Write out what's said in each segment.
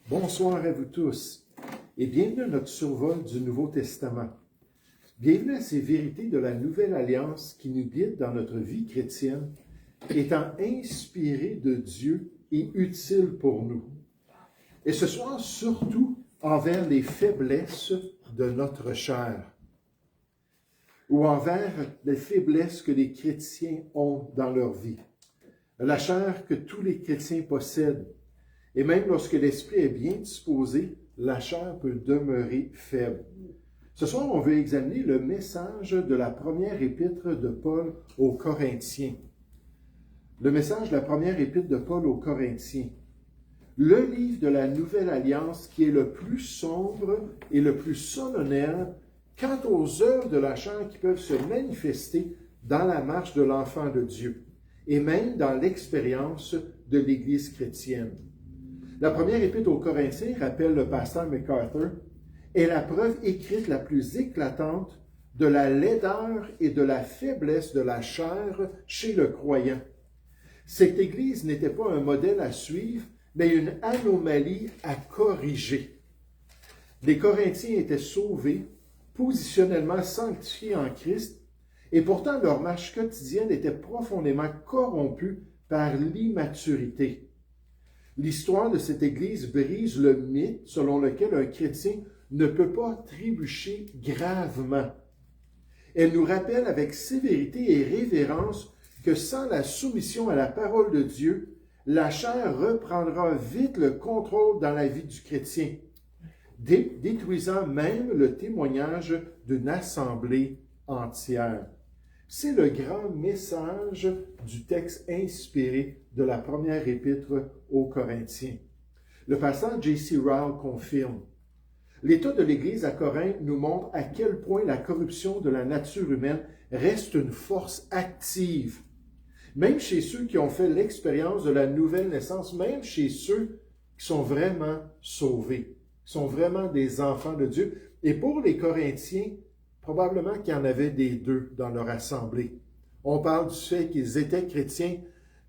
Bonsoir à vous tous et bienvenue à notre survol du Nouveau Testament. Bienvenue à ces vérités de la Nouvelle Alliance qui nous guident dans notre vie chrétienne, étant inspirées de Dieu et utiles pour nous. Et ce soir, surtout envers les faiblesses de notre chair, ou envers les faiblesses que les chrétiens ont dans leur vie. La chair que tous les chrétiens possèdent. Et même lorsque l'esprit est bien disposé, la chair peut demeurer faible. Ce soir, on veut examiner le message de la première épître de Paul aux Corinthiens. Le message de la première épître de Paul aux Corinthiens. Le livre de la Nouvelle Alliance qui est le plus sombre et le plus solennel quant aux œuvres de la chair qui peuvent se manifester dans la marche de l'enfant de Dieu et même dans l'expérience de l'Église chrétienne. La première épître aux Corinthiens, rappelle le pasteur MacArthur, est la preuve écrite la plus éclatante de la laideur et de la faiblesse de la chair chez le croyant. Cette Église n'était pas un modèle à suivre, mais une anomalie à corriger. Les Corinthiens étaient sauvés, positionnellement sanctifiés en Christ, et pourtant leur marche quotidienne était profondément corrompue par l'immaturité. L'histoire de cette Église brise le mythe selon lequel un chrétien ne peut pas trébucher gravement. Elle nous rappelle avec sévérité et révérence que sans la soumission à la parole de Dieu, la chair reprendra vite le contrôle dans la vie du chrétien, détruisant même le témoignage d'une assemblée entière. C'est le grand message du texte inspiré de la première épître aux Corinthiens. Le pasteur J.C. Ryle confirme « L'état de l'Église à Corinthe nous montre à quel point la corruption de la nature humaine reste une force active, même chez ceux qui ont fait l'expérience de la nouvelle naissance, même chez ceux qui sont vraiment sauvés, qui sont vraiment des enfants de Dieu. Et pour les Corinthiens, probablement qu'il y en avait des deux dans leur assemblée. On parle du fait qu'ils étaient chrétiens,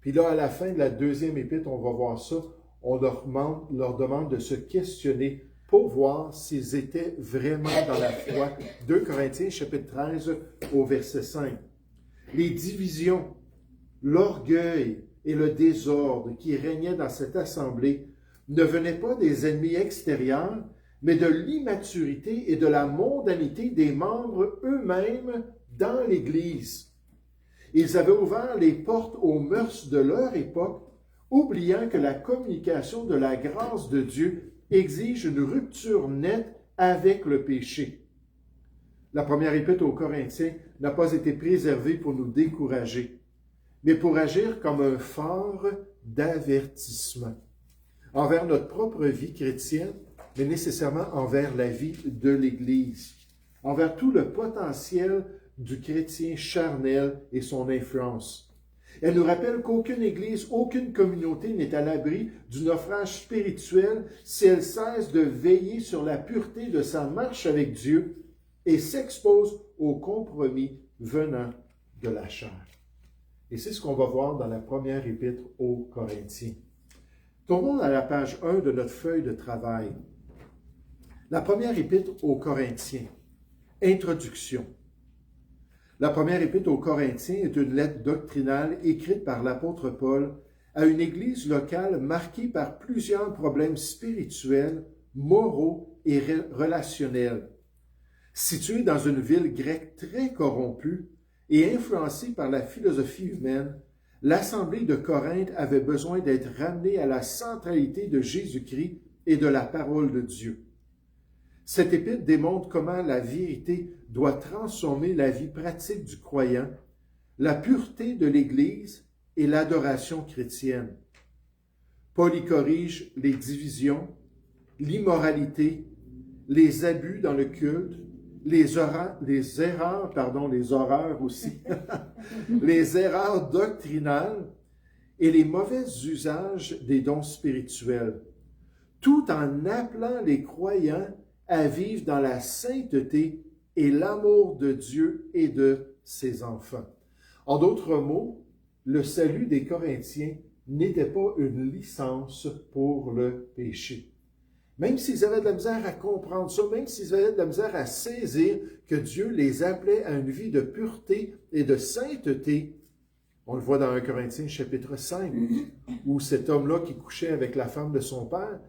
puis là, à la fin de la deuxième épître, on va voir ça, on leur demande de se questionner pour voir s'ils étaient vraiment dans la foi. 2 Corinthiens, chapitre 13, au verset 5. Les divisions, l'orgueil et le désordre qui régnaient dans cette assemblée ne venaient pas des ennemis extérieurs, mais de l'immaturité et de la mondanité des membres eux-mêmes dans l'Église. Ils avaient ouvert les portes aux mœurs de leur époque, oubliant que la communication de la grâce de Dieu exige une rupture nette avec le péché. La première épître aux Corinthiens n'a pas été préservée pour nous décourager, mais pour agir comme un phare d'avertissement envers notre propre vie chrétienne, mais nécessairement envers la vie de l'Église, envers tout le potentiel du chrétien charnel et son influence. Elle nous rappelle qu'aucune Église, aucune communauté n'est à l'abri du naufrage spirituel si elle cesse de veiller sur la pureté de sa marche avec Dieu et s'expose aux compromis venant de la chair. Et c'est ce qu'on va voir dans la première épître aux Corinthiens. Tournons à la page 1 de notre feuille de travail. La première épître aux Corinthiens. Introduction. La première épître aux Corinthiens est une lettre doctrinale écrite par l'apôtre Paul à une église locale marquée par plusieurs problèmes spirituels, moraux et relationnels. Située dans une ville grecque très corrompue et influencée par la philosophie humaine, l'assemblée de Corinthe avait besoin d'être ramenée à la centralité de Jésus-Christ et de la parole de Dieu. Cette épître démontre comment la vérité doit transformer la vie pratique du croyant, la pureté de l'Église et l'adoration chrétienne. Paul y corrige les divisions, l'immoralité, les abus dans le culte, les erreurs doctrinales et les mauvais usages des dons spirituels, tout en appelant les croyants à vivre dans la sainteté et l'amour de Dieu et de ses enfants. En d'autres mots, le salut des Corinthiens n'était pas une licence pour le péché. Même s'ils avaient de la misère à comprendre ça, même s'ils avaient de la misère à saisir que Dieu les appelait à une vie de pureté et de sainteté, on le voit dans 1 Corinthiens chapitre 5, où cet homme-là qui couchait avec la femme de son père,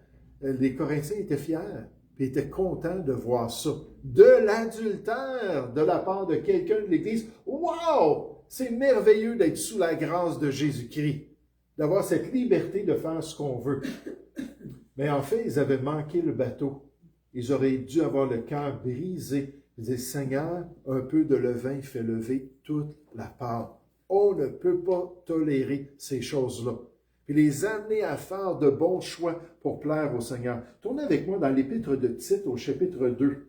les Corinthiens étaient fiers, puis étaient contents de voir ça. De l'adultère de la part de quelqu'un de l'Église. Wow! C'est merveilleux d'être sous la grâce de Jésus-Christ, d'avoir cette liberté de faire ce qu'on veut. Mais en fait, ils avaient manqué le bateau. Ils auraient dû avoir le cœur brisé. Ils disaient, Seigneur, un peu de levain fait lever toute la pâte. On ne peut pas tolérer ces choses-là. Puis les amener à faire de bons choix pour plaire au Seigneur. Tournez avec moi dans l'épître de Tite au chapitre 2. Puis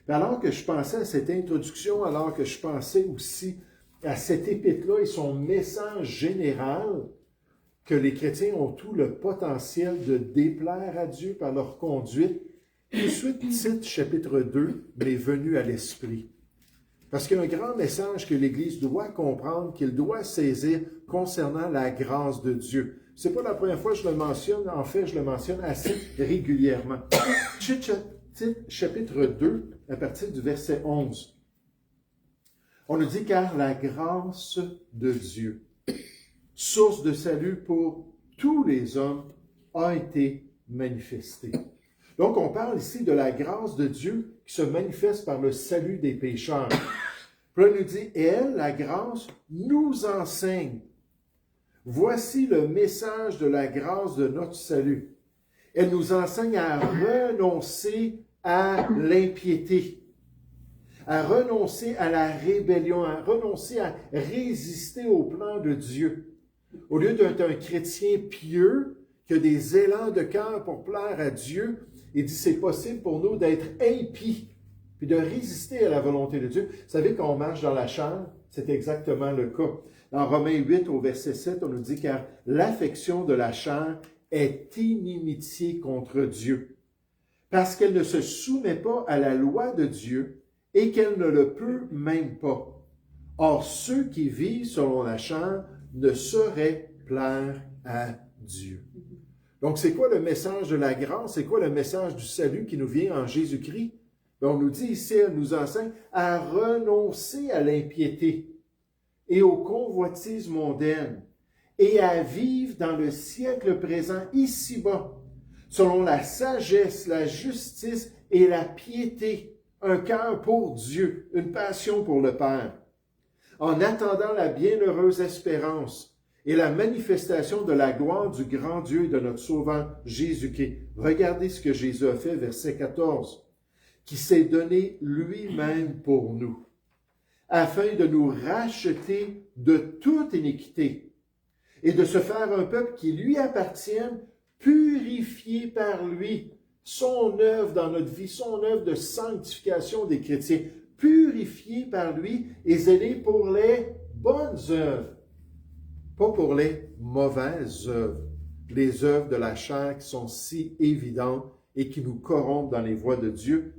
alors que je pensais à cette introduction, alors que je pensais aussi à cet épître-là et son message général, que les chrétiens ont tout le potentiel de déplaire à Dieu par leur conduite, tout de suite, Tite, chapitre 2, m'est venu à l'esprit. Parce qu'il y a un grand message que l'Église doit comprendre, qu'il doit saisir concernant la grâce de Dieu. C'est pas la première fois que je le mentionne, en fait, je le mentionne assez régulièrement. Tite, chapitre 2, à partir du verset 11. On nous dit, car la grâce de Dieu, source de salut pour tous les hommes, a été manifestée. Donc, on parle ici de la grâce de Dieu qui se manifeste par le salut des pécheurs. Puis là, il nous dit, et elle, la grâce, nous enseigne. Voici le message de la grâce de notre salut. Elle nous enseigne à renoncer à l'impiété, à renoncer à la rébellion, à renoncer à résister au plan de Dieu. Au lieu d'être un chrétien pieux, qui a des élans de cœur pour plaire à Dieu, il dit c'est possible pour nous d'être impies, puis de résister à la volonté de Dieu. Vous savez, quand on marche dans la chair, c'est exactement le cas. Dans Romains 8, au verset 7, on nous dit « Car l'affection de la chair est inimitié contre Dieu, parce qu'elle ne se soumet pas à la loi de Dieu et qu'elle ne le peut même pas. Or, ceux qui vivent selon la chair ne sauraient plaire à Dieu. » Donc, c'est quoi le message de la grâce? C'est quoi le message du salut qui nous vient en Jésus-Christ? On nous dit ici, elle nous enseigne à renoncer à l'impiété et aux convoitises mondaines et à vivre dans le siècle présent ici-bas, selon la sagesse, la justice et la piété, un cœur pour Dieu, une passion pour le Père, en attendant la bienheureuse espérance et la manifestation de la gloire du grand Dieu et de notre Sauveur Jésus-Christ. Regardez ce que Jésus a fait, verset 14, qui s'est donné lui-même pour nous, afin de nous racheter de toute iniquité et de se faire un peuple qui lui appartienne, purifié par lui, son œuvre dans notre vie, son œuvre de sanctification des chrétiens, purifié par lui et zélé pour les bonnes œuvres, pas pour les mauvaises œuvres, les œuvres de la chair qui sont si évidentes et qui nous corrompent dans les voies de Dieu.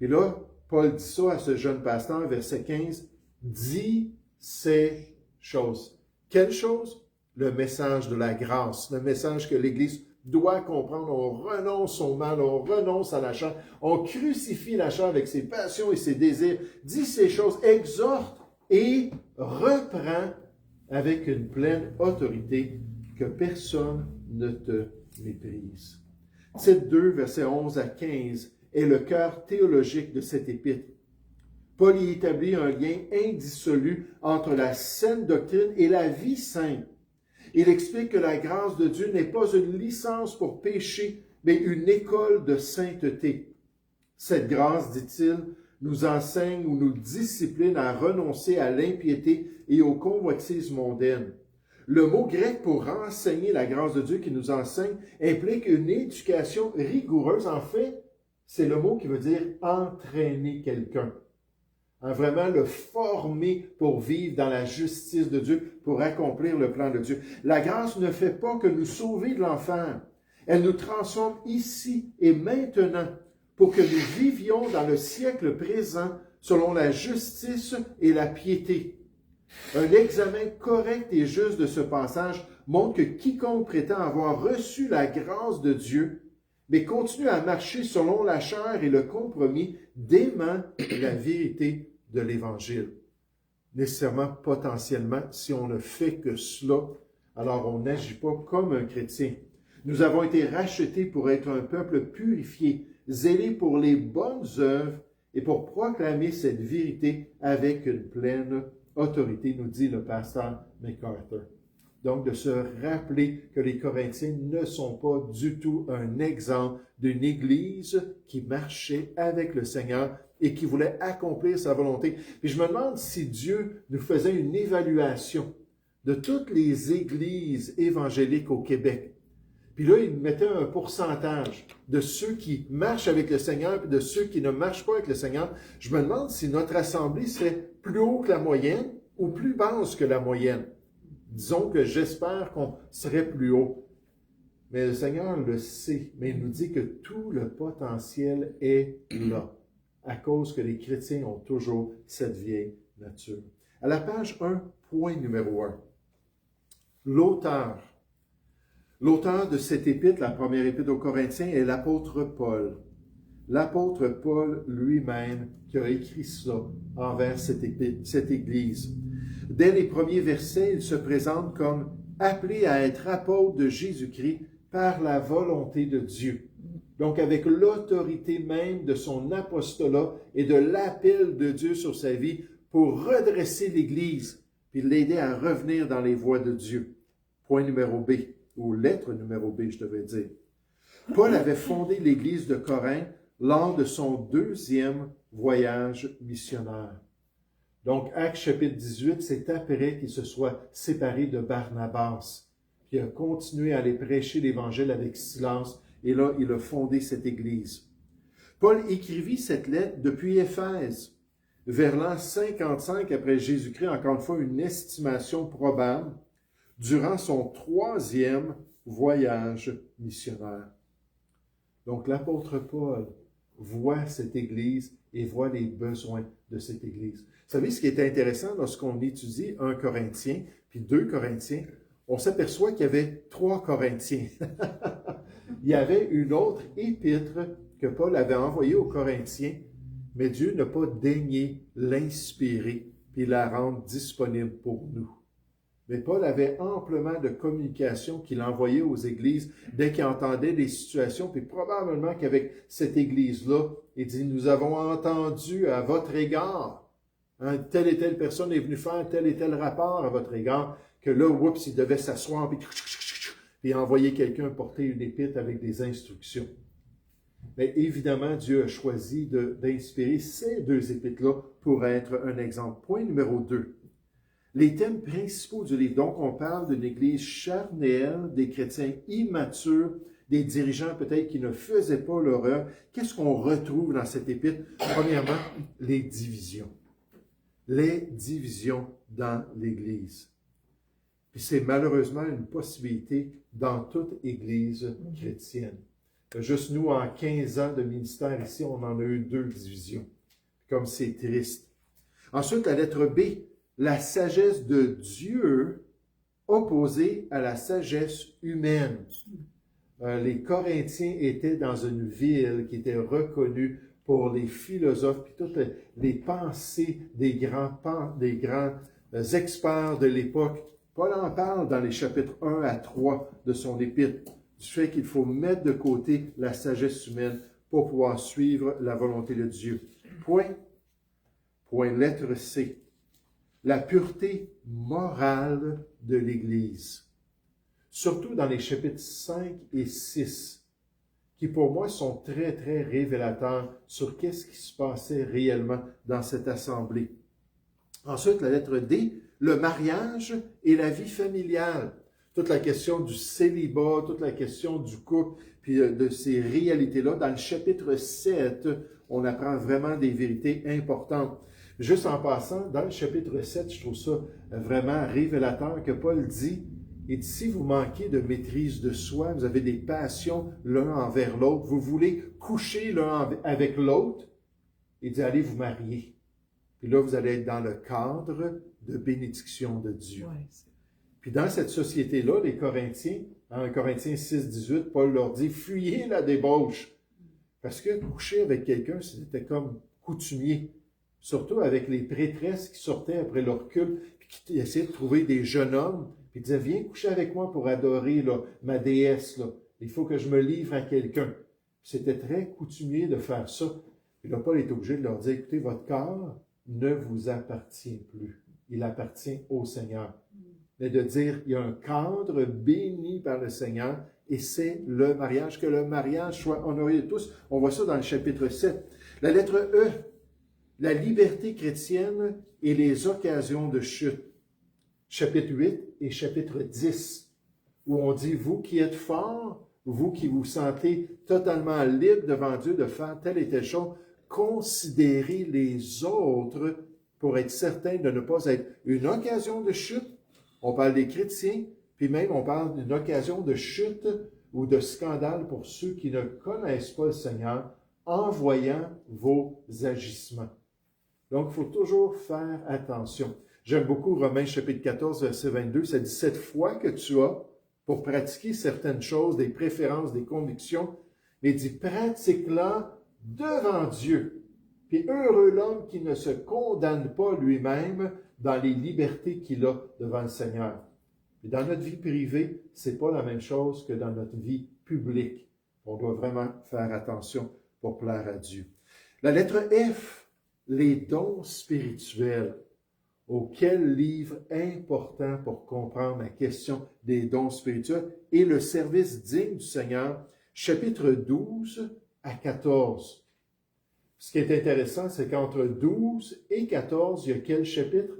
Et là, Paul dit ça à ce jeune pasteur, verset 15, « Dis ces choses. » Quelle chose? Le message de la grâce, le message que l'Église doit comprendre. On renonce au mal, on renonce à la chair, on crucifie la chair avec ses passions et ses désirs. Dis ces choses, exhorte et reprend avec une pleine autorité, que personne ne te méprise. Tite 2, versets 11 à 15, est le cœur théologique de cette épître. Paul y établit un lien indissolu entre la saine doctrine et la vie sainte. Il explique que la grâce de Dieu n'est pas une licence pour pécher, mais une école de sainteté. Cette grâce, dit-il, nous enseigne ou nous discipline à renoncer à l'impiété et aux convoitises mondaines. Le mot grec pour enseigner la grâce de Dieu qui nous enseigne implique une éducation rigoureuse. En fait, c'est le mot qui veut dire entraîner quelqu'un. Vraiment le former pour vivre dans la justice de Dieu, pour accomplir le plan de Dieu. La grâce ne fait pas que nous sauver de l'enfer. Elle nous transforme ici et maintenant pour que nous vivions dans le siècle présent selon la justice et la piété. Un examen correct et juste de ce passage montre que quiconque prétend avoir reçu la grâce de Dieu mais continuent à marcher selon la chair et le compromis, dément la vérité de l'Évangile. Nécessairement, potentiellement, si on ne fait que cela, alors on n'agit pas comme un chrétien. Nous avons été rachetés pour être un peuple purifié, zélé pour les bonnes œuvres et pour proclamer cette vérité avec une pleine autorité, nous dit le pasteur MacArthur. Donc, de se rappeler que les Corinthiens ne sont pas du tout un exemple d'une Église qui marchait avec le Seigneur et qui voulait accomplir sa volonté. Puis je me demande si Dieu nous faisait une évaluation de toutes les églises évangéliques au Québec. Puis là, il mettait un pourcentage de ceux qui marchent avec le Seigneur et de ceux qui ne marchent pas avec le Seigneur. Je me demande si notre assemblée serait plus haut que la moyenne ou plus basse que la moyenne. Disons que j'espère qu'on serait plus haut. Mais le Seigneur le sait, mais il nous dit que tout le potentiel est là, à cause que les chrétiens ont toujours cette vieille nature. À la page 1, point numéro 1. L'auteur de cette épître, la première épître aux Corinthiens, est l'apôtre Paul. L'apôtre Paul lui-même qui a écrit cela envers cette Église. Dès les premiers versets, il se présente comme appelé à être apôtre de Jésus-Christ par la volonté de Dieu. Donc, avec l'autorité même de son apostolat et de l'appel de Dieu sur sa vie pour redresser l'Église, puis l'aider à revenir dans les voies de Dieu. Point numéro B, ou lettre numéro B, je devrais dire. Paul avait fondé l'Église de Corinthe lors de son deuxième voyage missionnaire. Donc, Actes chapitre 18, c'est après qu'il se soit séparé de Barnabas, qui a continué à aller prêcher l'Évangile avec silence, et là, il a fondé cette Église. Paul écrivit cette lettre depuis Éphèse, vers l'an 55 après Jésus-Christ, encore une fois, une estimation probable, durant son troisième voyage missionnaire. Donc, l'apôtre Paul voit cette Église et voit les besoins de cette Église. Vous savez, ce qui est intéressant lorsqu'on étudie 1 Corinthien, puis 2 Corinthiens, on s'aperçoit qu'il y avait 3 Corinthiens. Il y avait une autre épître que Paul avait envoyée aux Corinthiens, mais Dieu n'a pas daigné l'inspirer puis la rendre disponible pour nous. Mais Paul avait amplement de communication qu'il envoyait aux églises dès qu'il entendait des situations, puis probablement qu'avec cette église-là, il dit, nous avons entendu à votre égard, telle et telle personne est venue faire tel et tel rapport à votre égard, que là, oups, il devait s'asseoir, puis envoyer quelqu'un porter une épître avec des instructions. Mais évidemment, Dieu a choisi d'inspirer ces 2 épîtres-là pour être un exemple. Point numéro 2. Les thèmes principaux du livre. Donc, on parle d'une église charnelle, des chrétiens immatures, des dirigeants peut-être qui ne faisaient pas leur œuvre. Qu'est-ce qu'on retrouve dans cette épître? Premièrement, les divisions. Les divisions dans l'Église. Puis c'est malheureusement une possibilité dans toute Église chrétienne. Juste nous, en 15 ans de ministère ici, on en a eu 2 divisions. Comme c'est triste. Ensuite, la lettre B, la sagesse de Dieu opposée à la sagesse humaine. Les Corinthiens étaient dans une ville qui était reconnue pour les philosophes, puis toutes les pensées des grands experts de l'époque. Paul en parle dans les chapitres 1 à 3 de son épître, du fait qu'il faut mettre de côté la sagesse humaine pour pouvoir suivre la volonté de Dieu. Point lettre C. La pureté morale de l'Église. Surtout dans les chapitres 5 et 6, qui pour moi sont très, très révélateurs sur qu'est-ce qui se passait réellement dans cette assemblée. Ensuite, la lettre D, le mariage et la vie familiale. Toute la question du célibat, toute la question du couple, puis de ces réalités-là. Dans le chapitre 7, on apprend vraiment des vérités importantes. Juste en passant, dans le chapitre 7, je trouve ça vraiment révélateur que Paul dit, et si vous manquez de maîtrise de soi, vous avez des passions l'un envers l'autre, vous voulez coucher l'un avec l'autre, il dit allez vous marier. Puis là, vous allez être dans le cadre de bénédiction de Dieu. Ouais. Puis dans cette société-là, les Corinthiens, En 1 Corinthiens 6, 18, Paul leur dit « Fuyez la débauche ». Parce que coucher avec quelqu'un, c'était comme coutumier. Surtout avec les prêtresses qui sortaient après leur culte, puis qui essayaient de trouver des jeunes hommes, puis disaient « Viens coucher avec moi pour adorer là, ma déesse. Là. Il faut que je me livre à quelqu'un. » C'était très coutumier de faire ça. Puis là, Paul est obligé de leur dire « Écoutez, votre corps ne vous appartient plus. Il appartient au Seigneur. » Mais de dire « Il y a un cadre béni par le Seigneur, et c'est le mariage, que le mariage soit honoré de tous. » On voit ça dans le chapitre 7. La lettre E, la liberté chrétienne et les occasions de chute. Chapitre 8 et chapitre 10, où on dit « Vous qui êtes forts, vous qui vous sentez totalement libre devant Dieu de faire telle et telle chose, considérez les autres pour être certain de ne pas être une occasion de chute. » On parle des chrétiens, puis même on parle d'une occasion de chute ou de scandale pour ceux qui ne connaissent pas le Seigneur en voyant vos agissements. Donc, il faut toujours faire attention. J'aime beaucoup Romains chapitre 14, verset 22, ça dit « Cette foi que tu as pour pratiquer certaines choses, des préférences, des convictions, mais dit pratique-la devant Dieu. Puis heureux l'homme qui ne se condamne pas lui-même dans les libertés qu'il a devant le Seigneur. » Et dans notre vie privée, c'est pas la même chose que dans notre vie publique. On doit vraiment faire attention pour plaire à Dieu. La lettre F, les dons spirituels. Oh, quel livre important pour comprendre la question des dons spirituels et le service digne du Seigneur, chapitre 12 à 14. Ce qui est intéressant, c'est qu'entre 12 et 14, il y a quel chapitre?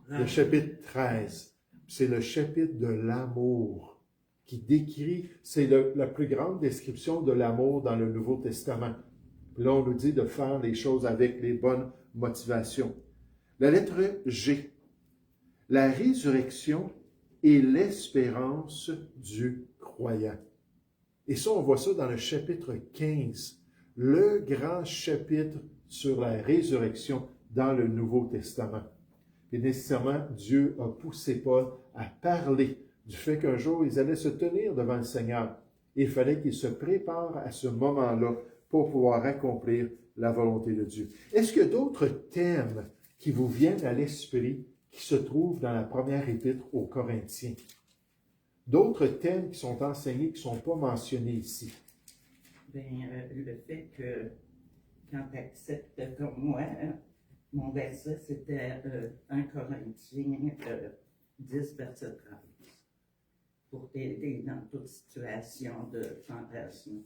Le chapitre 13. C'est le chapitre de l'amour qui décrit, c'est la plus grande description de l'amour dans le Nouveau Testament. Puis là, on nous dit de faire les choses avec les bonnes motivations. La lettre G, la résurrection et l'espérance du croyant. Et ça, on voit ça dans le chapitre 15, le grand chapitre sur la résurrection dans le Nouveau Testament. Et nécessairement, Dieu a poussé Paul à parler du fait qu'un jour, ils allaient se tenir devant le Seigneur. Il fallait qu'ils se préparent à ce moment-là pour pouvoir accomplir la volonté de Dieu. Est-ce qu'il y a d'autres thèmes qui vous viennent à l'esprit qui se trouvent dans la première épître aux Corinthiens? D'autres thèmes qui sont enseignés, qui ne sont pas mentionnés ici? Bien, le fait que quand tu acceptes comme moi, mon verset, c'était 1 Corinthiens 10, verset 13, pour t'aider dans toute situation de tentation.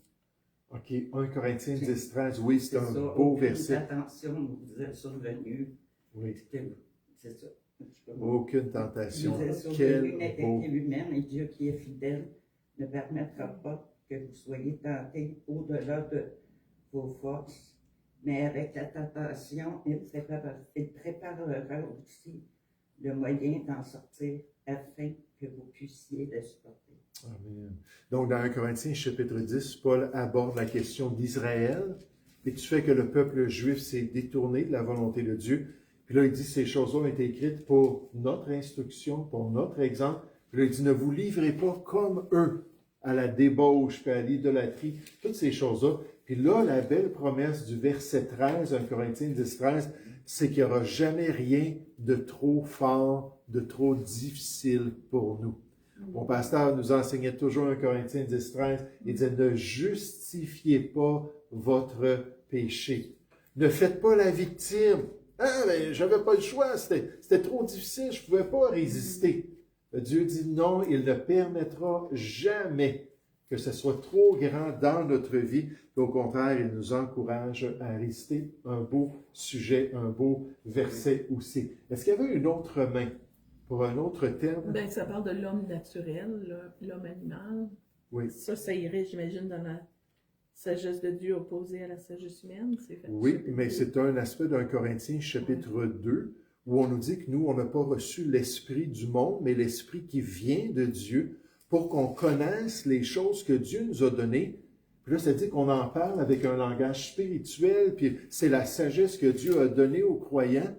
OK, 1 Corinthiens 10, 13, oui, c'est un ça, beau verset. Attention, vous êtes survenus. Oui. C'est ça. Aucune tentation. Vous êtes survenus n'était humaine et Dieu qui est fidèle ne permettra pas que vous soyez tentés au-delà de vos forces. Mais avec la tentation, il préparera aussi le moyen d'en sortir afin que vous puissiez le supporter. Amen. Donc, dans 1 Corinthiens, chapitre 10, Paul aborde la question d'Israël et du fait que le peuple juif s'est détourné de la volonté de Dieu. Puis là, il dit ces choses-là ont été écrites pour notre instruction, pour notre exemple. Puis là, il dit ne vous livrez pas comme eux à la débauche, puis à l'idolâtrie, toutes ces choses-là. Puis là, la belle promesse du verset 13, 1 Corinthiens 10, 13, c'est qu'il n'y aura jamais rien de trop fort, de trop difficile pour nous. Mon pasteur nous enseignait toujours 1 Corinthiens 10, 13, il disait, ne justifiez pas votre péché. Ne faites pas la victime. Ah, mais j'avais pas le choix, c'était trop difficile, je pouvais pas résister. Dieu dit non, il ne permettra jamais que ce soit trop grand dans notre vie. Au contraire, il nous encourage à résister. Un beau sujet, un beau verset aussi. Est-ce qu'il y avait une autre main pour un autre terme? Bien, ça parle de l'homme naturel, l'homme animal. Oui. Ça irait, j'imagine, dans la sagesse de Dieu opposée à la sagesse humaine. Oui, mais c'est un aspect d'un Corinthiens chapitre 2 où on nous dit que nous, on n'a pas reçu l'esprit du monde, mais l'esprit qui vient de Dieu pour qu'on connaisse les choses que Dieu nous a données. Puis là, ça dit qu'on en parle avec un langage spirituel, puis c'est la sagesse que Dieu a donnée aux croyants.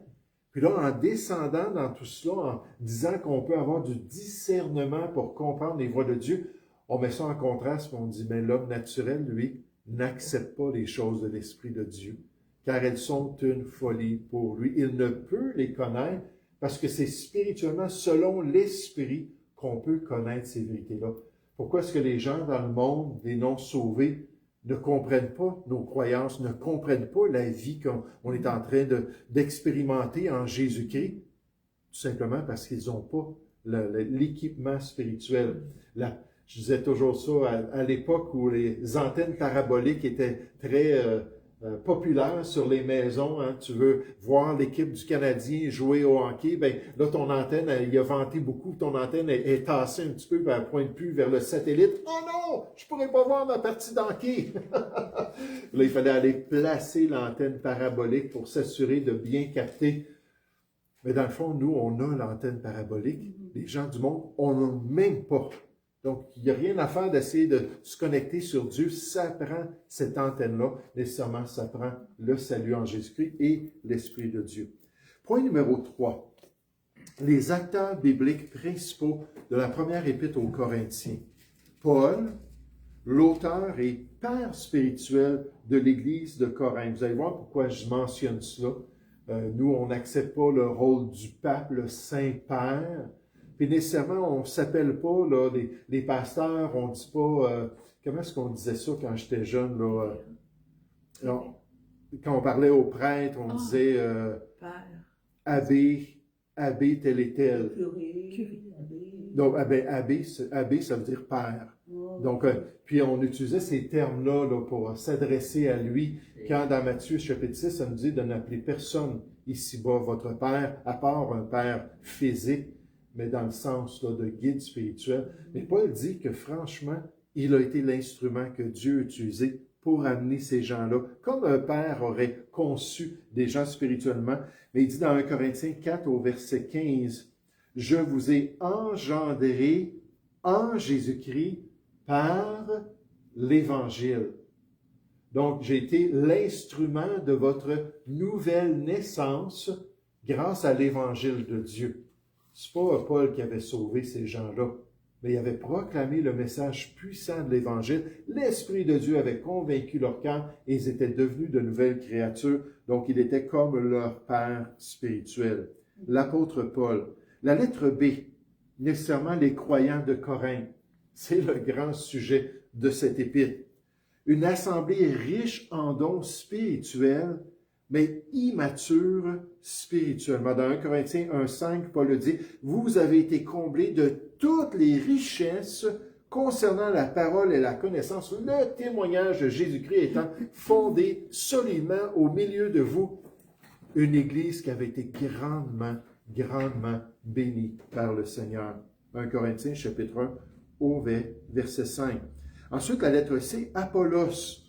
Puis là, en descendant dans tout cela, en disant qu'on peut avoir du discernement pour comprendre les voies de Dieu, on met ça en contraste, puis on dit, mais l'homme naturel, lui, n'accepte pas les choses de l'Esprit de Dieu, car elles sont une folie pour lui. Il ne peut les connaître parce que c'est spirituellement, selon l'Esprit, qu'on peut connaître ces vérités-là. Pourquoi est-ce que les gens dans le monde, les non-sauvés, ne comprennent pas nos croyances, ne comprennent pas la vie qu'on est en train d'expérimenter en Jésus-Christ? Tout simplement parce qu'ils n'ont pas l'équipement spirituel. Je disais toujours ça à l'époque où les antennes paraboliques étaient très populaires sur les maisons. Hein. Tu veux voir l'équipe du Canadien jouer au hockey, ben là, ton antenne, il a vanté beaucoup, ton antenne est tassée un petit peu, ben, elle pointe plus vers le satellite. Oh non, je pourrais pas voir ma partie d'hockey. Là, il fallait aller placer l'antenne parabolique pour s'assurer de bien capter. Mais dans le fond, nous, on a l'antenne parabolique. Les gens du monde, on n'en a même pas. Donc, il n'y a rien à faire d'essayer de se connecter sur Dieu. Ça prend cette antenne-là. Nécessairement, ça prend le salut en Jésus-Christ et l'Esprit de Dieu. Point numéro 3. Les acteurs bibliques principaux de la première épître aux Corinthiens. Paul, l'auteur et père spirituel de l'Église de Corinthe. Vous allez voir pourquoi je mentionne cela. Nous, on n'accepte pas le rôle du pape, le Saint-Père. Puis nécessairement, on ne s'appelle pas, là, les pasteurs, on ne dit pas, comment est-ce qu'on disait ça quand j'étais jeune, là? Quand on parlait aux prêtres, on disait abbé tel et tel. Curé. Donc, abbé, ça veut dire père. Donc, puis on utilisait ces termes-là là, pour s'adresser à lui. Quand dans Matthieu chapitre 6, ça nous dit de n'appeler personne ici-bas votre père, à part un père physique, mais dans le sens là, de guide spirituel. Mais Paul dit que franchement, il a été l'instrument que Dieu a utilisé pour amener ces gens-là, comme un père aurait conçu des gens spirituellement. Mais il dit dans 1 Corinthiens 4 au verset 15, « Je vous ai engendré en Jésus-Christ par l'Évangile. » Donc, j'ai été l'instrument de votre nouvelle naissance grâce à l'Évangile de Dieu. C'est pas Paul qui avait sauvé ces gens-là, mais il avait proclamé le message puissant de l'Évangile. L'Esprit de Dieu avait convaincu leur cœur et ils étaient devenus de nouvelles créatures. Donc, il était comme leur père spirituel. L'apôtre Paul. La lettre B, nécessairement les croyants de Corinthe. C'est le grand sujet de cette épître. Une assemblée riche en dons spirituels, mais immature spirituellement. Dans 1 Corinthiens 1,5, Paul le dit, « Vous avez été comblés de toutes les richesses concernant la parole et la connaissance, le témoignage de Jésus-Christ étant fondé solidement au milieu de vous. » Une Église qui avait été grandement bénie par le Seigneur. 1 Corinthiens chapitre 1 au verset 5. Ensuite, la lettre C, Apollos.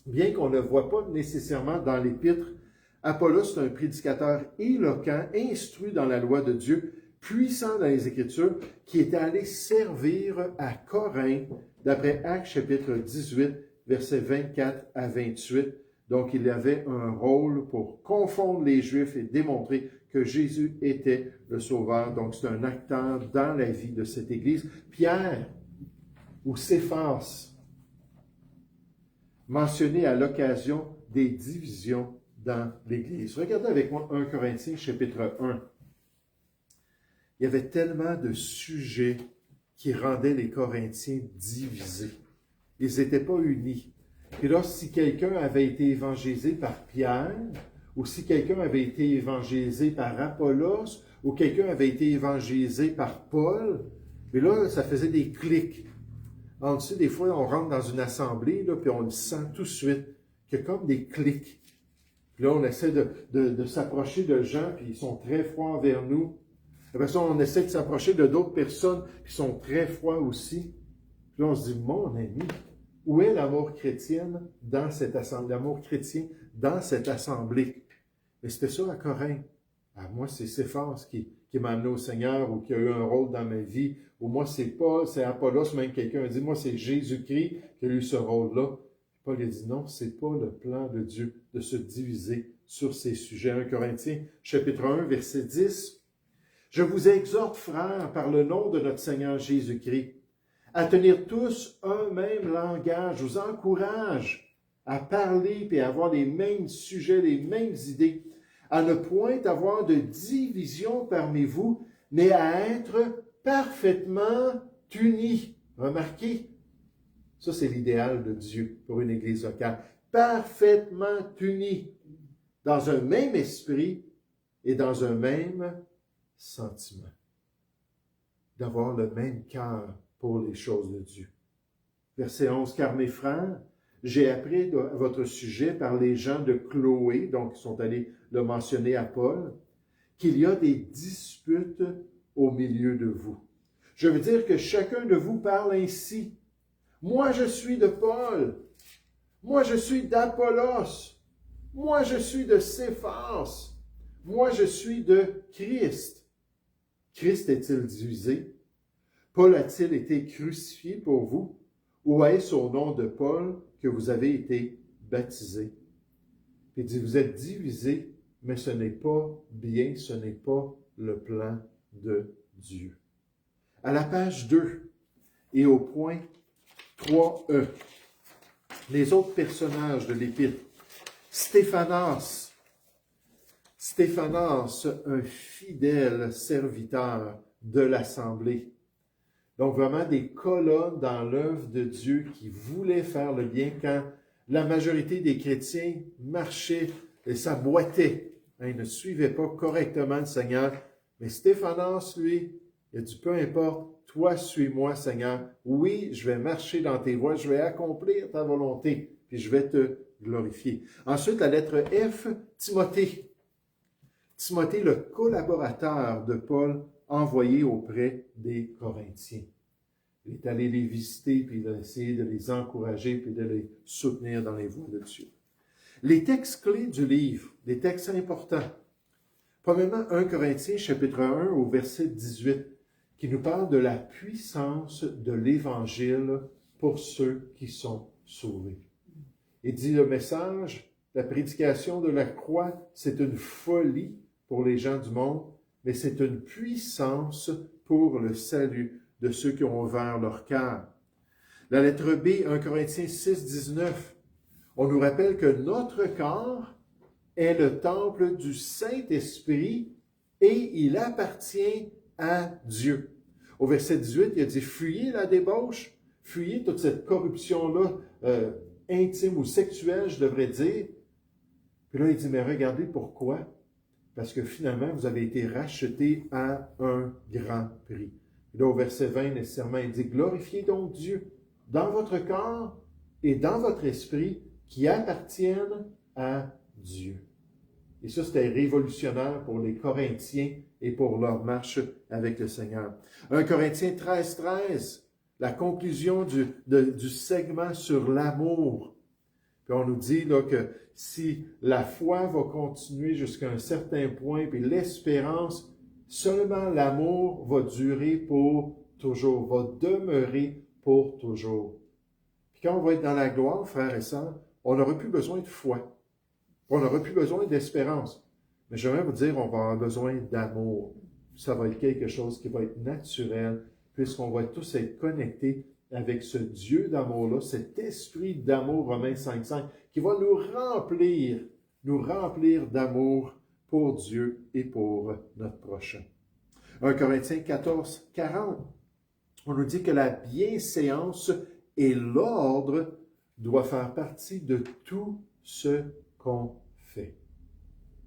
Bien qu'on ne le voit pas nécessairement dans l'épître, Apollos est un prédicateur éloquent, instruit dans la loi de Dieu, puissant dans les Écritures, qui était allé servir à Corinthe, d'après Actes chapitre 18, versets 24 à 28. Donc, il avait un rôle pour confondre les Juifs et démontrer que Jésus était le Sauveur. Donc, c'est un acteur dans la vie de cette Église. Pierre, ou Céphas, mentionné à l'occasion des divisions dans l'Église. Regardez avec moi 1 Corinthiens chapitre 1. Il y avait tellement de sujets qui rendaient les Corinthiens divisés. Ils n'étaient pas unis. Et là, si quelqu'un avait été évangélisé par Pierre, ou si quelqu'un avait été évangélisé par Apollos, ou quelqu'un avait été évangélisé par Paul, mais là, ça faisait des clics. Alors, tu sais, des fois, on rentre dans une assemblée, là, puis on le sent tout de suite, qu'il y a comme des clics. Puis là, on essaie de s'approcher de gens, puis ils sont très froids envers nous. Après ça, on essaie de s'approcher de d'autres personnes, puis ils sont très froids aussi. Puis là, on se dit, mon ami, où est l'amour chrétien dans cette assemblée? L'amour chrétien dans cette assemblée. Mais c'était ça à Corinthe. Ah, moi, c'est Céphas qui m'a amené au Seigneur ou qui a eu un rôle dans ma vie. Ou moi, c'est Paul, c'est Apollos, même quelqu'un a dit, moi, c'est Jésus-Christ qui a eu ce rôle-là. Paul a dit non, c'est pas le plan de Dieu de se diviser sur ces sujets. 1 Corinthiens, chapitre 1, verset 10. « Je vous exhorte, frères, par le nom de notre Seigneur Jésus-Christ, à tenir tous un même langage. Je vous encourage à parler et à avoir les mêmes sujets, les mêmes idées, à ne point avoir de division parmi vous, mais à être parfaitement unis. » Remarquez, ça c'est l'idéal de Dieu pour une église locale. Parfaitement unis, dans un même esprit et dans un même sentiment. D'avoir le même cœur pour les choses de Dieu. Verset 11, « Car mes frères, j'ai appris à votre sujet par les gens de Chloé, donc ils sont allés le mentionner à Paul, qu'il y a des disputes au milieu de vous. Je veux dire que chacun de vous parle ainsi. Moi, je suis de Paul. Moi, je suis d'Apollos. Moi, je suis de Céphas. Moi, je suis de Christ. Christ est-il divisé? Paul a-t-il été crucifié pour vous? Ou est-ce au nom de Paul que vous avez été baptisés? Il dit, vous êtes divisés, mais ce n'est pas bien, ce n'est pas le plan de Dieu. À la page 2 et au point 3e, les autres personnages de l'Épître. Stéphanas, un fidèle serviteur de l'Assemblée. Donc vraiment des colonnes dans l'œuvre de Dieu qui voulaient faire le bien quand la majorité des chrétiens marchaient et s'aboitaient. Ils ne suivaient pas correctement le Seigneur. Mais Stéphanas, lui, il a dit, peu importe, toi, suis-moi, Seigneur. Oui, je vais marcher dans tes voies, je vais accomplir ta volonté, puis je vais te glorifier. Ensuite, la lettre F, Timothée. Timothée, le collaborateur de Paul, envoyé auprès des Corinthiens. Il est allé les visiter, puis il a essayé de les encourager, puis de les soutenir dans les voies de Dieu. Les textes clés du livre, des textes importants. Premièrement, 1 Corinthiens, chapitre 1, au verset 18, qui nous parle de la puissance de l'Évangile pour ceux qui sont sauvés. Il dit le message, la prédication de la croix, c'est une folie pour les gens du monde, mais c'est une puissance pour le salut de ceux qui ont ouvert leur cœur. La lettre B, 1 Corinthiens 6, 19, on nous rappelle que notre corps est le temple du Saint-Esprit et il appartient à Dieu. Au verset 18, il a dit « Fuyez la débauche, fuyez toute cette corruption-là, intime ou sexuelle, je devrais dire. » Puis là, il dit « Mais regardez pourquoi. Parce que finalement, vous avez été rachetés à un grand prix. » Et là, au verset 20, nécessairement, il dit « Glorifiez donc Dieu dans votre corps et dans votre esprit qui appartiennent à Dieu. » Et ça, c'était révolutionnaire pour les Corinthiens et pour leur marche avec le Seigneur. 1 Corinthiens 13, 13, la conclusion du segment sur l'amour. Puis on nous dit là, que si la foi va continuer jusqu'à un certain point, puis l'espérance, seulement l'amour va durer pour toujours, va demeurer pour toujours. Puis quand on va être dans la gloire, frères et sœurs, on n'aura plus besoin de foi. On n'aura plus besoin d'espérance. Mais j'aimerais vous dire, on va avoir besoin d'amour. Ça va être quelque chose qui va être naturel, puisqu'on va tous être connectés avec ce Dieu d'amour-là, cet esprit d'amour, Romains 5.5, qui va nous remplir d'amour pour Dieu et pour notre prochain. 1 Corinthiens 14, 40, on nous dit que la bienséance et l'ordre doivent faire partie de tout ce qu'on fait.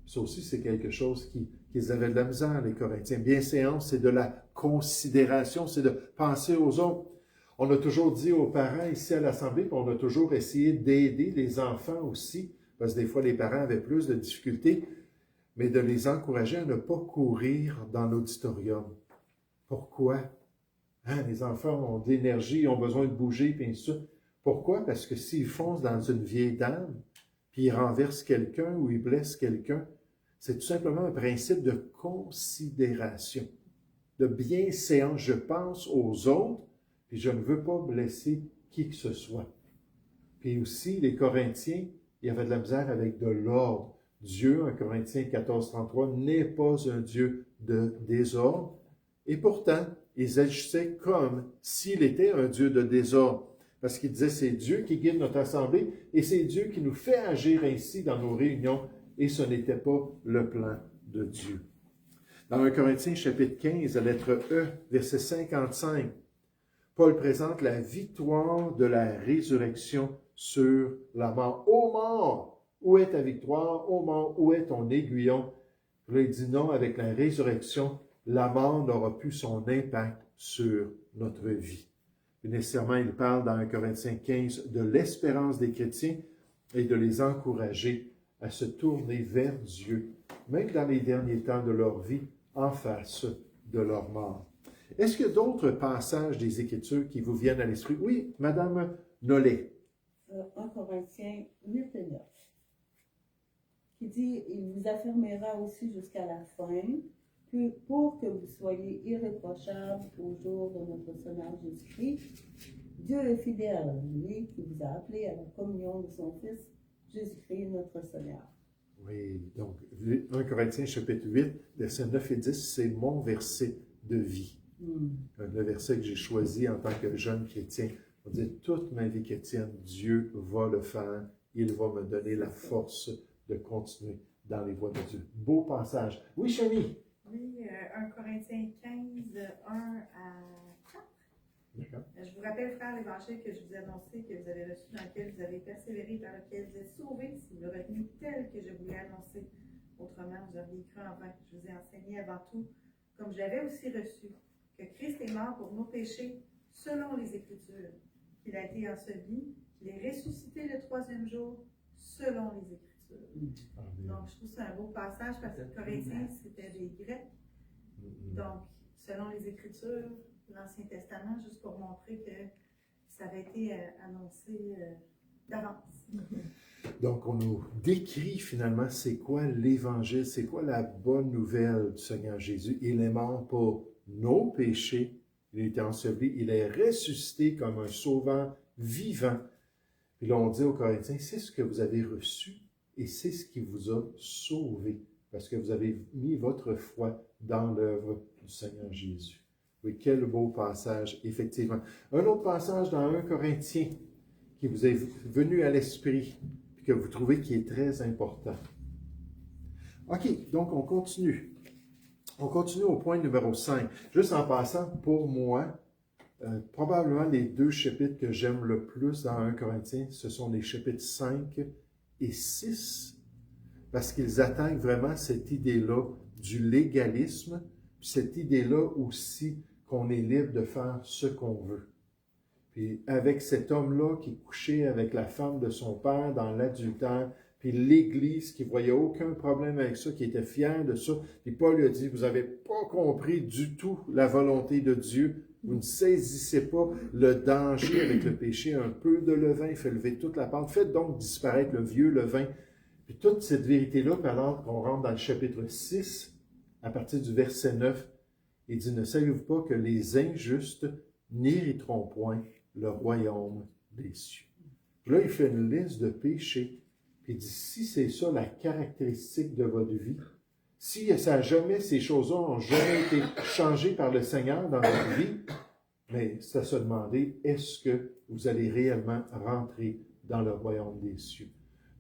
Ça aussi, c'est quelque chose qu'ils avaient de la misère, les Corinthiens. Bienséance, c'est de la considération, c'est de penser aux autres. On a toujours dit aux parents ici à l'Assemblée, puis on a toujours essayé d'aider les enfants aussi, parce que des fois, les parents avaient plus de difficultés, mais de les encourager à ne pas courir dans l'auditorium. Pourquoi? Les enfants ont de l'énergie, ils ont besoin de bouger, puis ainsi de suite. Pourquoi? Parce que s'ils foncent dans une vieille dame, puis ils renversent quelqu'un ou ils blessent quelqu'un, c'est tout simplement un principe de considération, de bienséance. Je pense aux autres, puis je ne veux pas blesser qui que ce soit. Puis aussi, les Corinthiens, il y avait de la misère avec de l'ordre. Dieu, en Corinthiens 14, 33, n'est pas un Dieu de désordre. Et pourtant, ils agissaient comme s'il était un Dieu de désordre. Parce qu'ils disaient, c'est Dieu qui guide notre assemblée et c'est Dieu qui nous fait agir ainsi dans nos réunions. Et ce n'était pas le plan de Dieu. Dans 1 Corinthiens chapitre 15, la lettre E, verset 55, Paul présente la victoire de la résurrection sur la mort. Ô mort, où est ta victoire? Ô mort, où est ton aiguillon? Il dit non, avec la résurrection, la mort n'aura plus son impact sur notre vie. Et nécessairement, il parle dans 1 Corinthiens 15 de l'espérance des chrétiens et de les encourager à se tourner vers Dieu, même dans les derniers temps de leur vie, en face de leur mort. Est-ce qu'il y a d'autres passages des Écritures qui vous viennent à l'esprit? Oui, Madame Nollet. 1 Corinthiens 8 et 9, qui dit « Il vous affirmera aussi jusqu'à la fin, pour que vous soyez irréprochables au jour de notre Seigneur Jésus-Christ. Dieu est fidèle, lui qui vous a appelé à la communion de son Fils, Jésus-Christ, notre Seigneur. » Oui, donc 1 Corinthiens chapitre 8, versets 9 et 10, c'est mon verset de vie. Le verset que j'ai choisi en tant que jeune chrétien. On dit, toute ma vie chrétienne, Dieu va le faire. Il va me donner la force de continuer dans les voies de Dieu. Beau passage. Oui, Chani? Oui, 1 Corinthiens 15, 1 à 4. D'accord. Je vous rappelle, frère, l'évangile que je vous ai annoncé, que vous avez reçu, dans lequel vous avez persévéré, par lequel vous êtes sauvés, si vous le retenez tel que je vous l'ai annoncé. Autrement, vous auriez cru en vain. Je vous ai enseigné avant tout, comme j'avais aussi reçu, que Christ est mort pour nos péchés, selon les Écritures, qu'il a été enseveli, qu'il est ressuscité le troisième jour, selon les Écritures. Donc, je trouve que c'est un beau passage parce que Corinthiens, c'était des Grecs. Donc, selon les Écritures, l'Ancien Testament, juste pour montrer que ça avait été annoncé d'avance. Donc, on nous décrit finalement c'est quoi l'Évangile, c'est quoi la bonne nouvelle du Seigneur Jésus. Il est mort pour nos péchés, il a été enseveli, il est ressuscité comme un sauveur vivant. Puis là, on dit aux Corinthiens, c'est ce que vous avez reçu et c'est ce qui vous a sauvé, parce que vous avez mis votre foi dans l'œuvre du Seigneur Jésus. Oui, quel beau passage, effectivement. Un autre passage dans 1 Corinthiens qui vous est venu à l'esprit, puis que vous trouvez qui est très important. OK, donc on continue. On continue au point numéro 5. Juste en passant, pour moi, probablement les deux chapitres que j'aime le plus dans 1 Corinthiens, ce sont les chapitres 5 et 6, parce qu'ils attaquent vraiment cette idée-là du légalisme, puis cette idée-là aussi qu'on est libre de faire ce qu'on veut. Puis avec cet homme-là qui couchait avec la femme de son père dans l'adultère, puis l'Église qui voyait aucun problème avec ça, qui était fière de ça. Puis Paul lui a dit, vous n'avez pas compris du tout la volonté de Dieu. Vous ne saisissez pas le danger avec le péché. Un peu de levain fait lever toute la pente. Faites donc disparaître le vieux levain. Puis toute cette vérité-là, alors qu'on rentre dans le chapitre 6, à partir du verset 9, il dit, ne savez-vous pas que les injustes n'hériteront point le royaume des cieux. Là, il fait une liste de péchés. Puis il dit, si c'est ça la caractéristique de votre vie, si ça jamais, ces choses-là n'ont jamais été changées par le Seigneur dans votre vie, mais c'est à se demander, est-ce que vous allez réellement rentrer dans le royaume des cieux?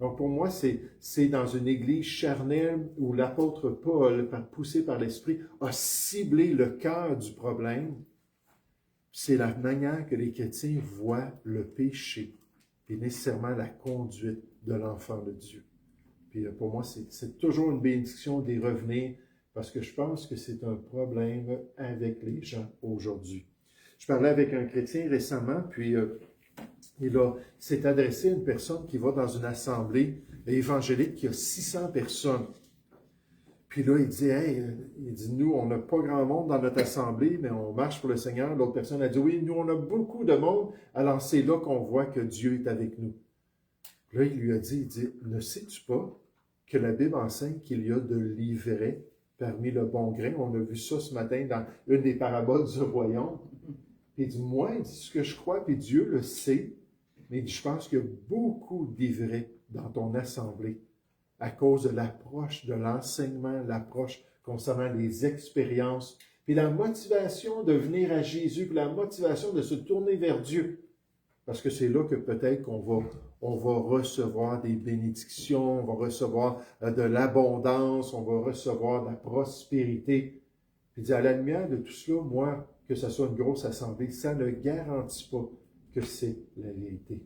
Donc pour moi, c'est dans une église charnelle où l'apôtre Paul, poussé par l'Esprit, a ciblé le cœur du problème. C'est la manière que les chrétiens voient le péché et nécessairement la conduite de l'enfant de Dieu. Puis pour moi, c'est toujours une bénédiction d'y revenir parce que je pense que c'est un problème avec les gens aujourd'hui. Je parlais avec un chrétien récemment, puis il s'est adressé à une personne qui va dans une assemblée évangélique qui a 600 personnes. Puis là, il dit, hey, nous, on n'a pas grand monde dans notre assemblée, mais on marche pour le Seigneur. L'autre personne a dit, oui, nous, on a beaucoup de monde. Alors c'est là qu'on voit que Dieu est avec nous. Là, il lui a dit, ne sais-tu pas que la Bible enseigne qu'il y a de l'ivraie parmi le bon grain? On a vu ça ce matin dans une des paraboles du royaume. Puis il dit, moi, il dit ce que je crois, puis Dieu le sait, Mais il dit, je pense qu'il y a beaucoup d'ivraies dans ton assemblée à cause de l'approche de l'enseignement, l'approche concernant les expériences, puis la motivation de venir à Jésus, puis la motivation de se tourner vers Dieu. Parce que c'est là que peut-être on va recevoir des bénédictions, on va recevoir de l'abondance, on va recevoir de la prospérité. Puis il dit, à la lumière de tout cela, moi, que ce soit une grosse assemblée, ça ne garantit pas que c'est la vérité.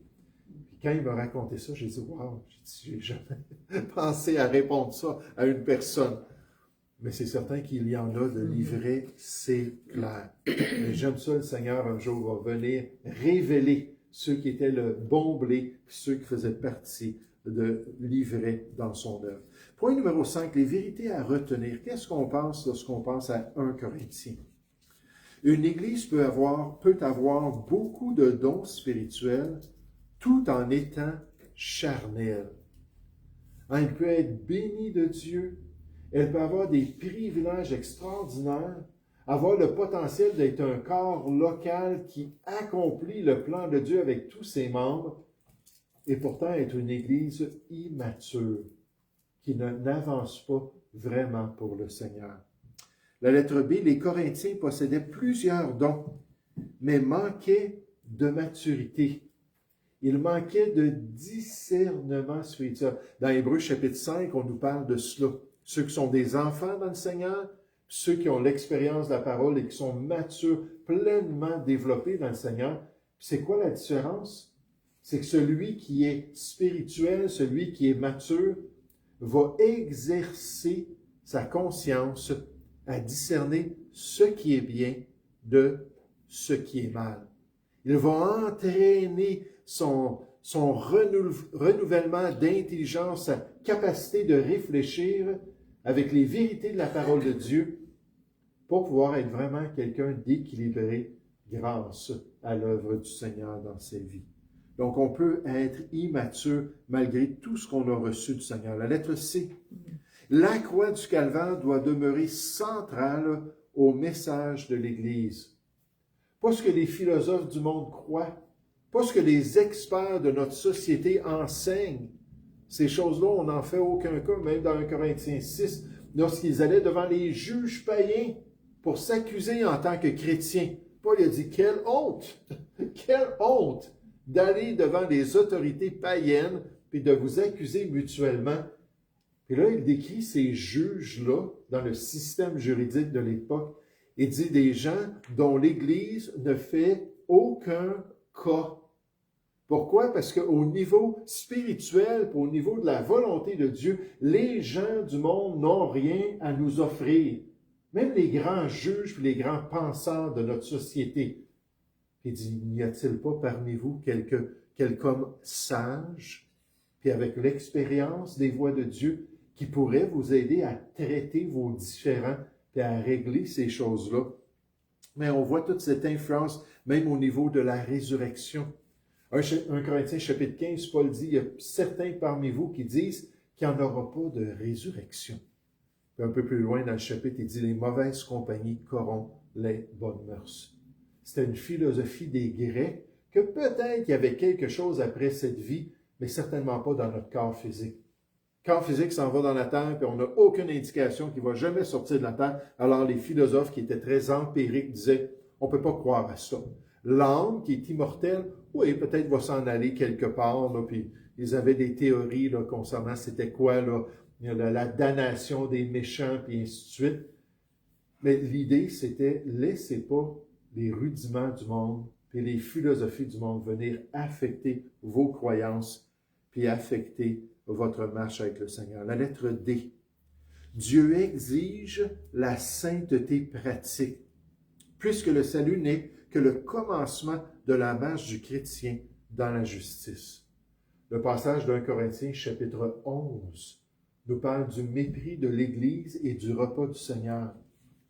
Puis quand il m'a raconté ça, j'ai dit, wow, j'ai jamais pensé à répondre ça à une personne. Mais c'est certain qu'il y en a de livrés, c'est clair. Mais j'aime ça, le Seigneur, un jour, va venir révéler ceux qui étaient le bon blé, puis ceux qui faisaient partie de livrés dans son œuvre. Point numéro 5, les vérités à retenir. Qu'est-ce qu'on pense lorsqu'on pense à 1 Corinthiens? Une Église peut avoir beaucoup de dons spirituels tout en étant charnelle. Elle peut être bénie de Dieu, elle peut avoir des privilèges extraordinaires, avoir le potentiel d'être un corps local qui accomplit le plan de Dieu avec tous ses membres, et pourtant être une Église immature, qui n'avance pas vraiment pour le Seigneur. La lettre B, les Corinthiens possédaient plusieurs dons, mais manquaient de maturité. Il manquait de discernement spirituel. Dans Hébreux chapitre 5, on nous parle de cela. Ceux qui sont des enfants dans le Seigneur, ceux qui ont l'expérience de la parole et qui sont matures, pleinement développés dans le Seigneur. C'est quoi la différence? C'est que celui qui est spirituel, celui qui est mature, va exercer sa conscience à discerner ce qui est bien de ce qui est mal. Il va entraîner son renouvellement d'intelligence, sa capacité de réfléchir avec les vérités de la parole de Dieu pour pouvoir être vraiment quelqu'un d'équilibré grâce à l'œuvre du Seigneur dans sa vie. Donc, on peut être immature malgré tout ce qu'on a reçu du Seigneur. La lettre C. La croix du Calvaire doit demeurer centrale au message de l'Église. Pas ce que les philosophes du monde croient, pas ce que les experts de notre société enseignent. Ces choses-là, on n'en fait aucun cas, même dans 1 Corinthiens 6, lorsqu'ils allaient devant les juges païens pour s'accuser en tant que chrétiens. Paul a dit, quelle honte! Quelle honte d'aller devant les autorités païennes puis de vous accuser mutuellement. Et là, il décrit ces juges-là dans le système juridique de l'époque. Il dit des gens dont l'Église ne fait aucun cas. Pourquoi? Parce qu'au niveau spirituel, au niveau de la volonté de Dieu, les gens du monde n'ont rien à nous offrir. Même les grands juges et les grands penseurs de notre société. Il dit, n'y a-t-il pas parmi vous quelques hommes sages, puis avec l'expérience des voies de Dieu, qui pourraient vous aider à traiter vos différends et à régler ces choses-là? Mais on voit toute cette influence, même au niveau de la résurrection. 1 Corinthiens chapitre 15, Paul dit, il y a certains parmi vous qui disent qu'il n'y en aura pas de résurrection. Puis un peu plus loin dans le chapitre, il dit, les mauvaises compagnies corrompent les bonnes mœurs. C'était une philosophie des Grecs que peut-être il y avait quelque chose après cette vie, mais certainement pas dans notre corps physique. Le corps physique s'en va dans la terre, puis on n'a aucune indication qu'il ne va jamais sortir de la terre. Alors les philosophes qui étaient très empiriques disaient, on ne peut pas croire à ça. L'âme qui est immortelle, oui, peut-être va s'en aller quelque part, là, puis ils avaient des théories là, concernant c'était quoi là, la damnation des méchants, puis ainsi de suite. Mais l'idée, c'était, laissez pas les rudiments du monde, puis les philosophies du monde venir affecter vos croyances, puis affecter votre marche avec le Seigneur. La lettre D. Dieu exige la sainteté pratique, puisque le salut n'est que le commencement de la marche du chrétien dans la justice. Le passage d'1 Corinthiens, chapitre 11, nous parle du mépris de l'Église et du repas du Seigneur.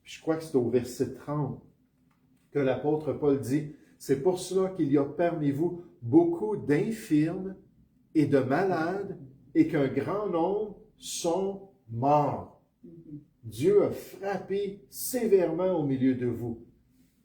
Je crois que c'est au verset 30 que l'apôtre Paul dit, « C'est pour cela qu'il y a parmi vous beaucoup d'infirmes et de malades et qu'un grand nombre sont morts. » Dieu a frappé sévèrement au milieu de vous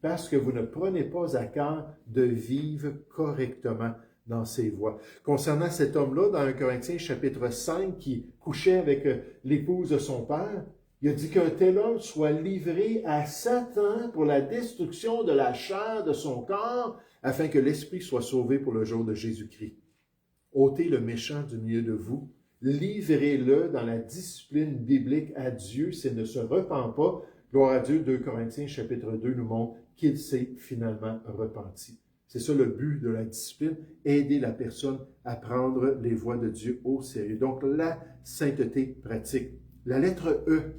parce que vous ne prenez pas à cœur de vivre correctement dans ses voies. Concernant cet homme-là, dans 1 Corinthiens chapitre 5, qui couchait avec l'épouse de son père, il a dit qu'un tel homme soit livré à Satan pour la destruction de la chair de son corps, afin que l'esprit soit sauvé pour le jour de Jésus-Christ. Ôtez le méchant du milieu de vous, livrez-le dans la discipline biblique à Dieu s'il ne se repent pas. Gloire à Dieu, 2 Corinthiens chapitre 2 nous montre qu'il s'est finalement repenti. C'est ça le but de la discipline, aider la personne à prendre les voies de Dieu au sérieux. Donc la sainteté pratique. La lettre E,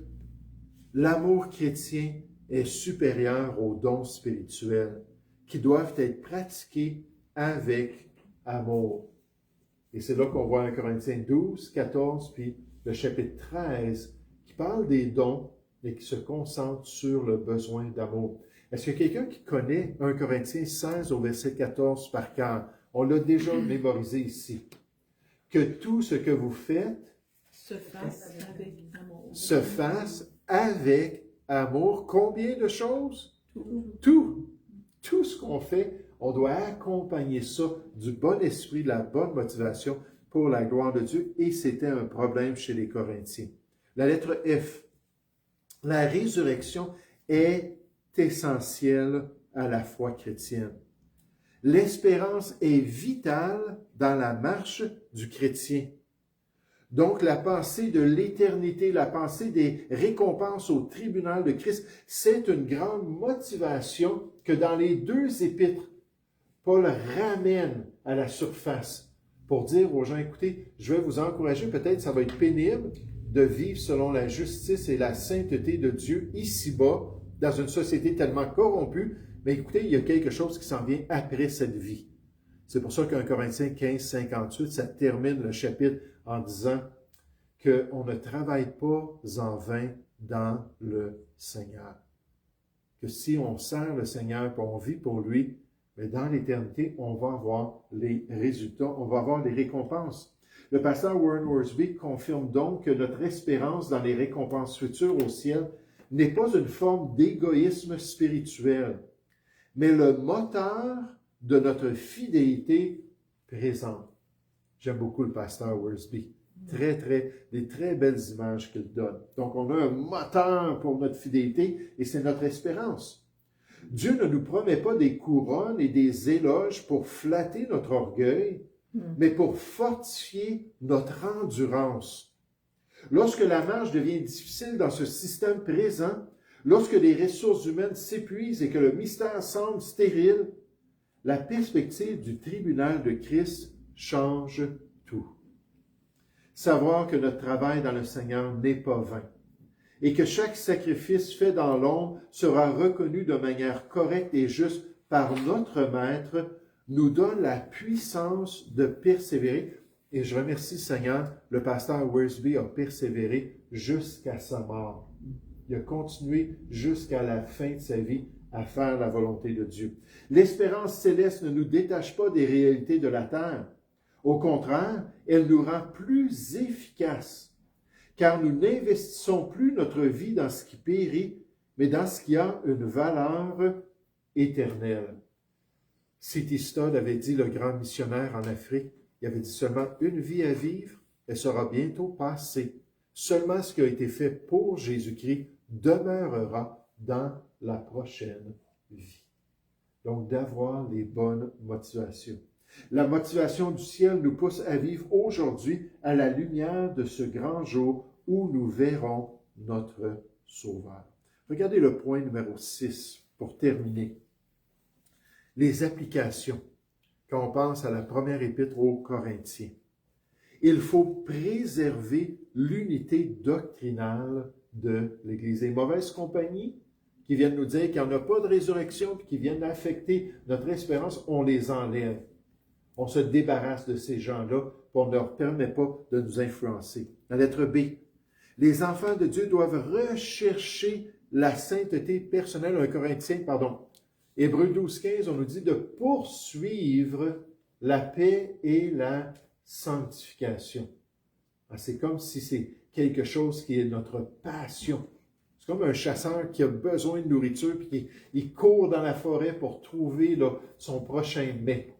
l'amour chrétien est supérieur aux dons spirituels qui doivent être pratiqués avec amour. Et c'est là qu'on voit 1 Corinthiens 12, 14, puis le chapitre 13, qui parle des dons, mais qui se concentre sur le besoin d'amour. Est-ce qu'il y a quelqu'un qui connaît 1 Corinthiens 16 au verset 14 par cœur? On l'a déjà mémorisé ici. Que tout ce que vous faites Se fasse avec amour. se fasse avec amour. Combien de choses? Tout. Tout. Tout ce qu'on fait, on doit accompagner ça du bon esprit, de la bonne motivation pour la gloire de Dieu. Et c'était un problème chez les Corinthiens. La lettre F. La résurrection est essentielle à la foi chrétienne. L'espérance est vitale dans la marche du chrétien. Donc, la pensée de l'éternité, la pensée des récompenses au tribunal de Christ, c'est une grande motivation que dans les deux épîtres, Paul ramène à la surface pour dire aux gens, écoutez, je vais vous encourager, peut-être ça va être pénible de vivre selon la justice et la sainteté de Dieu ici-bas, dans une société tellement corrompue, mais écoutez, il y a quelque chose qui s'en vient après cette vie. C'est pour ça qu'en Corinthiens 15, 58, ça termine le chapitre en disant qu'on ne travaille pas en vain dans le Seigneur. Que si on sert le Seigneur et on vit pour lui, mais dans l'éternité, on va avoir les résultats, on va avoir les récompenses. Le pasteur Warren Wiersbe confirme donc que notre espérance dans les récompenses futures au ciel n'est pas une forme d'égoïsme spirituel, mais le moteur de notre fidélité présente. J'aime beaucoup le pasteur Wiersbe. Des très belles images qu'il donne. Donc, on a un moteur pour notre fidélité et c'est notre espérance. Dieu ne nous promet pas des couronnes et des éloges pour flatter notre orgueil, mais pour fortifier notre endurance. Lorsque la marche devient difficile dans ce système présent, lorsque les ressources humaines s'épuisent et que le mystère semble stérile, la perspective du tribunal de Christ change tout. Savoir que notre travail dans le Seigneur n'est pas vain et que chaque sacrifice fait dans l'ombre sera reconnu de manière correcte et juste par notre Maître nous donne la puissance de persévérer. Et je remercie le Seigneur, le pasteur Wiersbe a persévéré jusqu'à sa mort. Il a continué jusqu'à la fin de sa vie à faire la volonté de Dieu. L'espérance céleste ne nous détache pas des réalités de la terre. Au contraire, elle nous rend plus efficaces, car nous n'investissons plus notre vie dans ce qui périt, mais dans ce qui a une valeur éternelle. C.T. Studd avait dit, le grand missionnaire en Afrique, il avait dit seulement une vie à vivre, elle sera bientôt passée. Seulement ce qui a été fait pour Jésus-Christ demeurera dans la prochaine vie. Donc, d'avoir les bonnes motivations. La motivation du ciel nous pousse à vivre aujourd'hui à la lumière de ce grand jour où nous verrons notre Sauveur. Regardez le point numéro 6 pour terminer. Les applications, quand on pense à la première épître aux Corinthiens. Il faut préserver l'unité doctrinale de l'Église. Les mauvaises compagnies qui viennent nous dire qu'il n'y en a pas de résurrection et qui viennent affecter notre espérance, on les enlève. On se débarrasse de ces gens-là, on ne leur permet pas de nous influencer. La lettre B. Les enfants de Dieu doivent rechercher la sainteté personnelle. Hébreux 12, 15, on nous dit de poursuivre la paix et la sanctification. C'est comme si c'est quelque chose qui est notre passion. C'est comme un chasseur qui a besoin de nourriture et qui court dans la forêt pour trouver son prochain mets.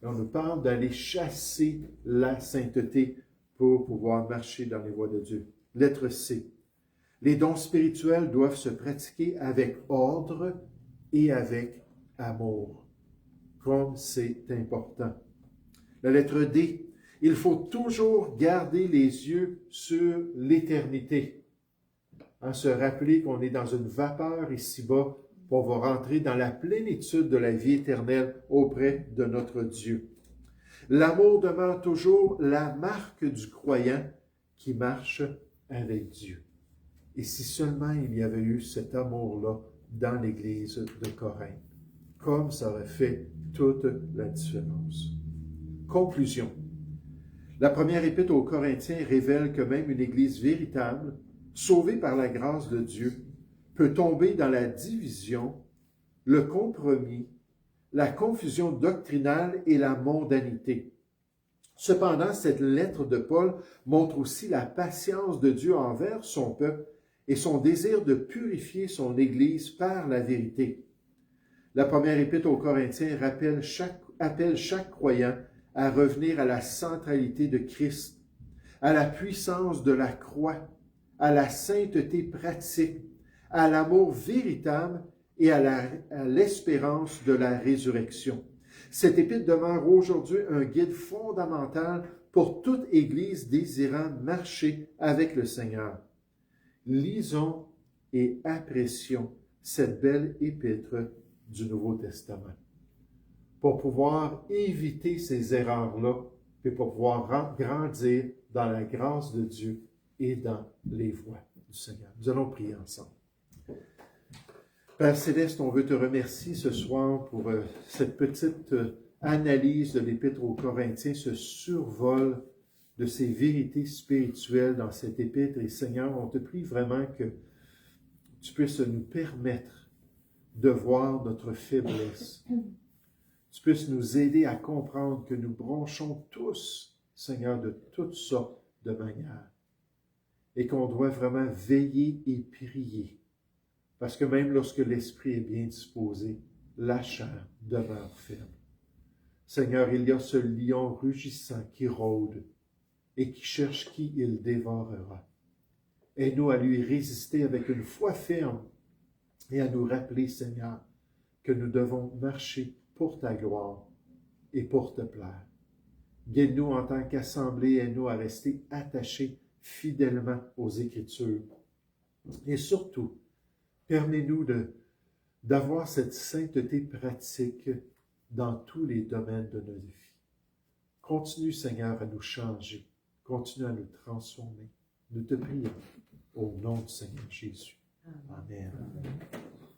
Et on nous parle d'aller chasser la sainteté pour pouvoir marcher dans les voies de Dieu. Lettre C. Les dons spirituels doivent se pratiquer avec ordre et avec amour. Comme c'est important. La lettre D. Il faut toujours garder les yeux sur l'éternité. Se rappeler qu'on est dans une vapeur ici-bas, on va rentrer dans la plénitude de la vie éternelle auprès de notre Dieu. L'amour demeure toujours la marque du croyant qui marche avec Dieu. Et si seulement il y avait eu cet amour-là dans l'Église de Corinthe, comme ça aurait fait toute la différence. Conclusion. La première épître aux Corinthiens révèle que même une Église véritable, sauvée par la grâce de Dieu, peut tomber dans la division, le compromis, la confusion doctrinale et la mondanité. Cependant, cette lettre de Paul montre aussi la patience de Dieu envers son peuple et son désir de purifier son Église par la vérité. La première épître aux Corinthiens appelle chaque croyant à revenir à la centralité de Christ, à la puissance de la croix, à la sainteté pratique, à l'amour véritable et à l'espérance de la résurrection. Cette épître demeure aujourd'hui un guide fondamental pour toute Église désirant marcher avec le Seigneur. Lisons et apprécions cette belle épître du Nouveau Testament pour pouvoir éviter ces erreurs-là et pour pouvoir grandir dans la grâce de Dieu et dans les voies du Seigneur. Nous allons prier ensemble. Père Céleste, on veut te remercier ce soir pour cette petite analyse de l'Épître aux Corinthiens, ce survol de ces vérités spirituelles dans cette épître. Et Seigneur, on te prie vraiment que tu puisses nous permettre de voir notre faiblesse. Tu puisses nous aider à comprendre que nous bronchons tous, Seigneur, de toutes sortes de manières. Et qu'on doit vraiment veiller et prier. Parce que même lorsque l'esprit est bien disposé, la chair demeure faible. Seigneur, il y a ce lion rugissant qui rôde et qui cherche qui il dévorera. Aide-nous à lui résister avec une foi ferme et à nous rappeler, Seigneur, que nous devons marcher pour ta gloire et pour te plaire. Guide-nous en tant qu'assemblée, aide-nous à rester attachés fidèlement aux Écritures. Et surtout, permets-nous d'avoir cette sainteté pratique dans tous les domaines de notre vie. Continue, Seigneur, à nous changer. Continue à nous transformer. Nous te prions au nom du Seigneur Jésus. Amen.